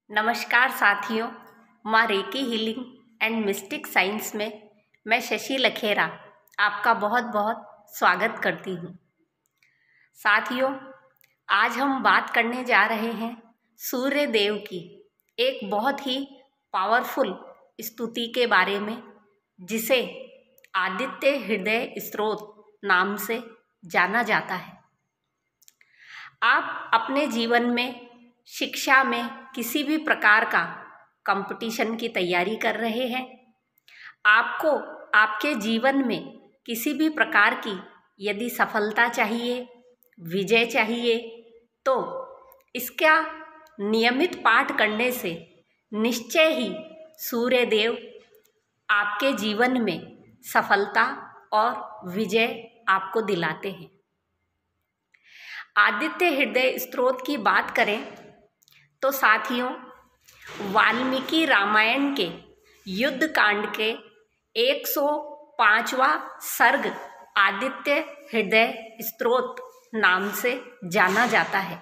नमस्कार साथियों, माँ recce healing and mistake science में मैं शशि लखेरा आपका बहुत बहुत स्वागत करती हूँ। साथियों, आज हम बात करने जा रहे हैं सूर्य देव की एक बहुत ही पावरफुल स्तुति के बारे में, जिसे आदित्य हृदय स्तोत्र नाम से जाना जाता है। आप अपने जीवन में, शिक्षा में किसी भी प्रकार का कंपटीशन की तैयारी कर रहे हैं, आपको आपके जीवन में किसी भी प्रकार की यदि सफलता चाहिए, विजय चाहिए, तो इसका नियमित पाठ करने से निश्चय ही सूर्य देव आपके जीवन में सफलता और विजय आपको दिलाते हैं। आदित्य हृदय स्तोत्र की बात करें तो साथियों, वाल्मीकि रामायण के युद्ध कांड के 105वां सर्ग आदित्य हृदय स्तोत्र नाम से जाना जाता है।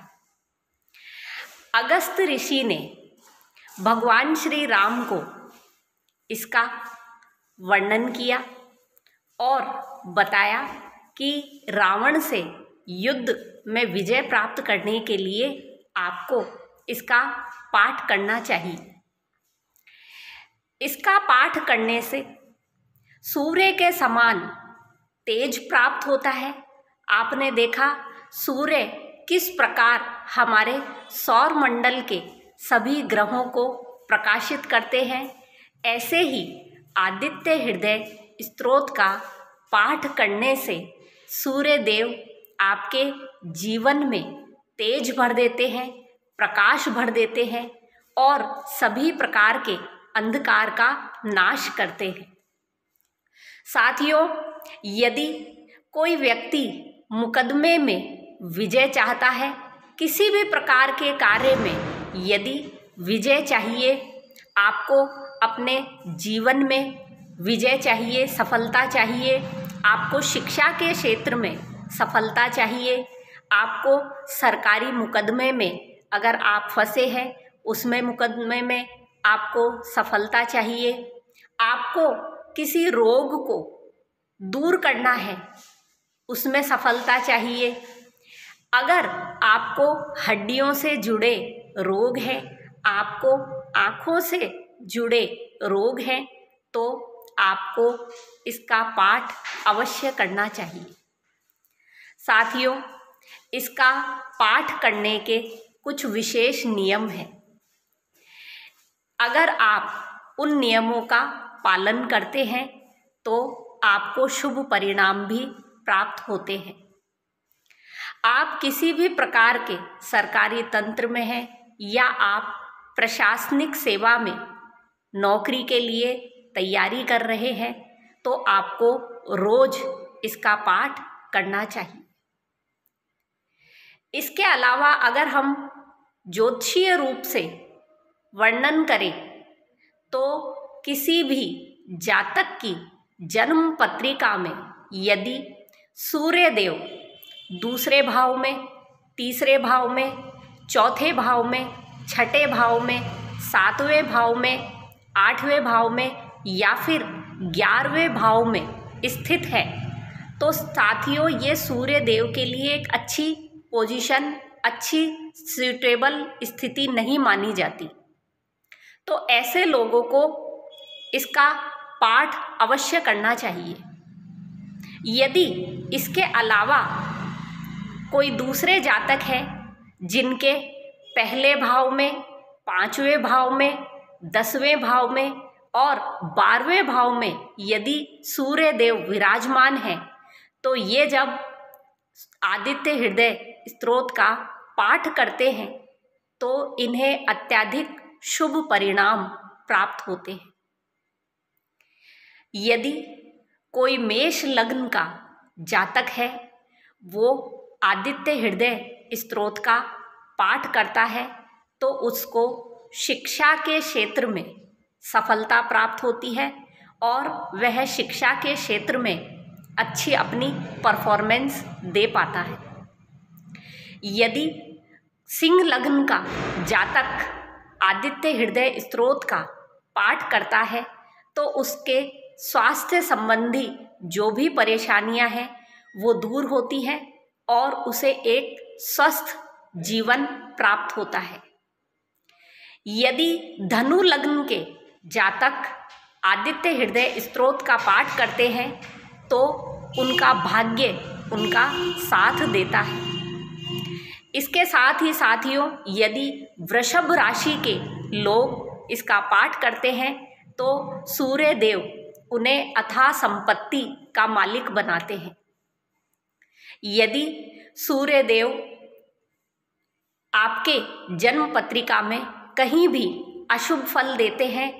अगस्त ऋषि ने भगवान श्री राम को इसका वर्णन किया और बताया कि रावण से युद्ध में विजय प्राप्त करने के लिए आपको इसका पाठ करना चाहिए। इसका पाठ करने से सूर्य के समान तेज प्राप्त होता है। आपने देखा सूर्य किस प्रकार हमारे सौर मंडल के सभी ग्रहों को प्रकाशित करते हैं, ऐसे ही आदित्य हृदय स्तोत्र का पाठ करने से सूर्य देव आपके जीवन में तेज भर देते हैं, प्रकाश भर देते हैं और सभी प्रकार के अंधकार का नाश करते हैं। साथियों, यदि कोई व्यक्ति मुकदमे में विजय चाहता है, किसी भी प्रकार के कार्य में यदि विजय चाहिए, आपको अपने जीवन में विजय चाहिए, सफलता चाहिए, आपको शिक्षा के क्षेत्र में सफलता चाहिए, आपको सरकारी मुकदमे में अगर आप फंसे हैं उसमें मुकदमे में आपको सफलता चाहिए, आपको किसी रोग को दूर करना है उसमें सफलता चाहिए, अगर आपको हड्डियों से जुड़े रोग हैं, आपको आँखों से जुड़े रोग हैं, तो आपको इसका पाठ अवश्य करना चाहिए। साथियों, इसका पाठ करने के कुछ विशेष नियम हैं। अगर आप उन नियमों का पालन करते हैं तो आपको शुभ परिणाम भी प्राप्त होते हैं। आप किसी भी प्रकार के सरकारी तंत्र में हैं या आप प्रशासनिक सेवा में नौकरी के लिए तैयारी कर रहे हैं, तो आपको रोज इसका पाठ करना चाहिए। इसके अलावा अगर हम ज्योतिषीय रूप से वर्णन करें तो किसी भी जातक की जन्म पत्रिका में यदि सूर्य देव दूसरे भाव में, तीसरे भाव में, चौथे भाव में, छठे भाव में, सातवें भाव में, आठवें भाव में या फिर 11वें भाव में स्थित है, तो साथियों ये सूर्य देव के लिए एक अच्छी पोजीशन, अच्छी सूटेबल स्थिति नहीं मानी जाती। तो ऐसे लोगों को इसका पाठ अवश्य करना चाहिए। यदि इसके अलावा कोई दूसरे जातक है जिनके पहले भाव में, 5वें भाव में, 10वें भाव में और 12वें भाव में यदि सूर्य देव विराजमान है, तो ये जब आदित्य हृदय स्तोत्र का पाठ करते हैं तो इन्हें अत्यधिक शुभ परिणाम प्राप्त होते हैं। यदि कोई मेष लग्न का जातक है, वो आदित्य हृदय स्तोत्र का पाठ करता है, तो उसको शिक्षा के क्षेत्र में सफलता प्राप्त होती है और वह शिक्षा के क्षेत्र में अच्छी अपनी परफॉर्मेंस दे पाता है। यदि सिंह लग्न का जातक आदित्य हृदय स्तोत्र का पाठ करता है तो उसके स्वास्थ्य संबंधी जो भी परेशानियां हैं वो दूर होती हैं और उसे एक स्वस्थ जीवन प्राप्त होता है। यदि धनु लग्न के जातक आदित्य हृदय स्तोत्र का पाठ करते हैं तो उनका भाग्य उनका साथ देता है। इसके साथ ही साथियों, यदि वृषभ राशि के लोग इसका पाठ करते हैं तो सूर्य देव उन्हें अथाह संपत्ति का मालिक बनाते हैं। यदि सूर्य देव आपके जन्म पत्रिका में कहीं भी अशुभ फल देते हैं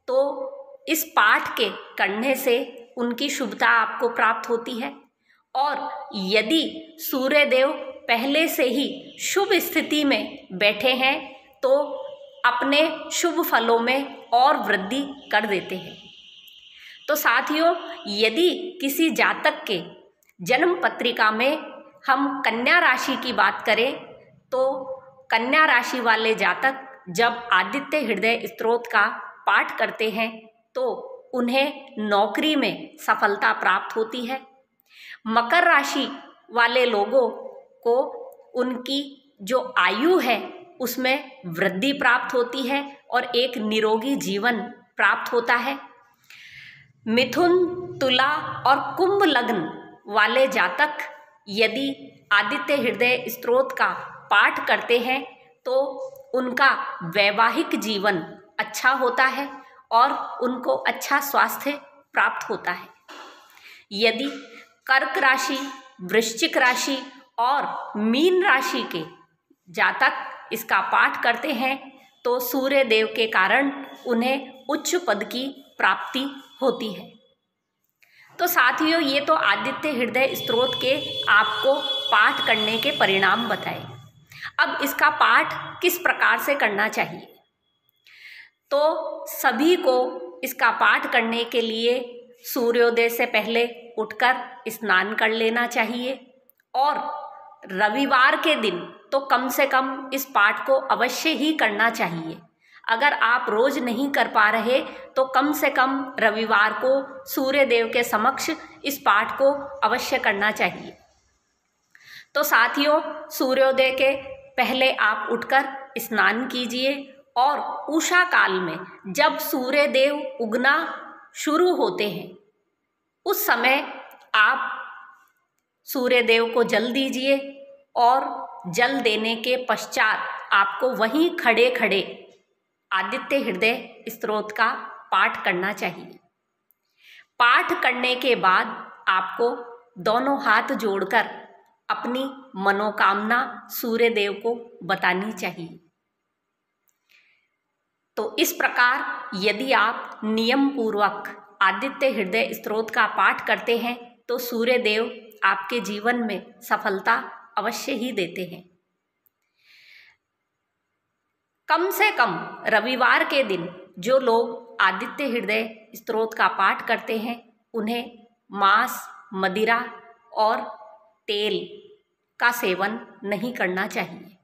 तो इस पाठ के करने से उनकी शुभता आपको प्राप्त होती है। और यदि सूर्य देव पहले से ही शुभ स्थिति में बैठे हैं तो अपने शुभ फलों में और वृद्धि कर देते हैं। तो साथियों, यदि किसी जातक के जन्म पत्रिका में हम कन्या राशि की बात करें तो कन्या राशि वाले जातक जब आदित्य हृदय स्तोत्र का पाठ करते हैं तो उन्हें नौकरी में सफलता प्राप्त होती है। मकर राशि वाले लोगों को उनकी जो आयु है उसमें वृद्धि प्राप्त होती है और एक निरोगी जीवन प्राप्त होता है। मिथुन, तुला और कुंभ लग्न वाले जातक यदि आदित्य हृदय स्तोत्र का पाठ करते हैं तो उनका वैवाहिक जीवन अच्छा होता है और उनको अच्छा स्वास्थ्य प्राप्त होता है। यदि कर्क राशि, वृश्चिक राशि और मीन राशि के जातक इसका पाठ करते हैं तो सूर्य देव के कारण उन्हें उच्च पद की प्राप्ति होती है। तो साथियों, ये तो आदित्य हृदय स्तोत्र के आपको पाठ करने के परिणाम बताए। अब इसका पाठ किस प्रकार से करना चाहिए? तो सभी को इसका पाठ करने के लिए सूर्योदय से पहले उठकर स्नान कर लेना चाहिए और रविवार के दिन तो कम से कम इस पाठ को अवश्य ही करना चाहिए। अगर आप रोज नहीं कर पा रहे तो कम से कम रविवार को सूर्य देव के समक्ष इस पाठ को अवश्य करना चाहिए। तो साथियों, सूर्योदय के पहले आप उठकर स्नान कीजिए और उषा काल में जब सूर्य देव उगना शुरू होते हैं उस समय आप सूर्य देव को जल दीजिए और जल देने के पश्चात आपको वहीं खड़े खड़े आदित्य हृदय स्तोत्र का पाठ करना चाहिए। पाठ करने के बाद आपको दोनों हाथ जोड़कर अपनी मनोकामना सूर्य देव को बतानी चाहिए। तो इस प्रकार यदि आप नियम पूर्वक आदित्य हृदय स्तोत्र का पाठ करते हैं तो सूर्य देव आपके जीवन में सफलता अवश्य ही देते हैं। कम से कम रविवार के दिन जो लोग आदित्य हृदय स्तोत्र का पाठ करते हैं उन्हें मांस, मदिरा और तेल का सेवन नहीं करना चाहिए।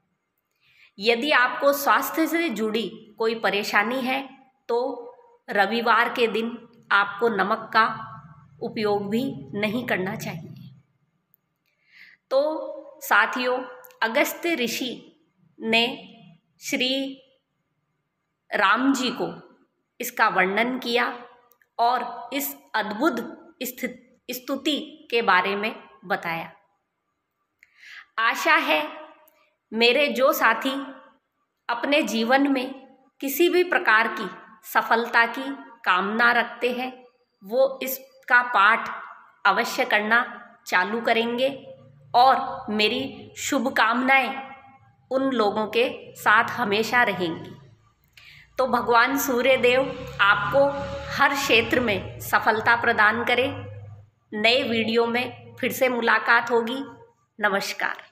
यदि आपको स्वास्थ्य से जुड़ी कोई परेशानी है तो रविवार के दिन आपको नमक का उपयोग भी नहीं करना चाहिए। तो साथियों, अगस्त्य ऋषि ने श्री राम जी को इसका वर्णन किया और इस अद्भुत स्तुति के बारे में बताया। आशा है मेरे जो साथी अपने जीवन में किसी भी प्रकार की सफलता की कामना रखते हैं वो इसका पाठ अवश्य करना चालू करेंगे और मेरी शुभकामनाएं उन लोगों के साथ हमेशा रहेंगी। तो भगवान सूर्य देव आपको हर क्षेत्र में सफलता प्रदान करे। नए वीडियो में फिर से मुलाकात होगी। नमस्कार।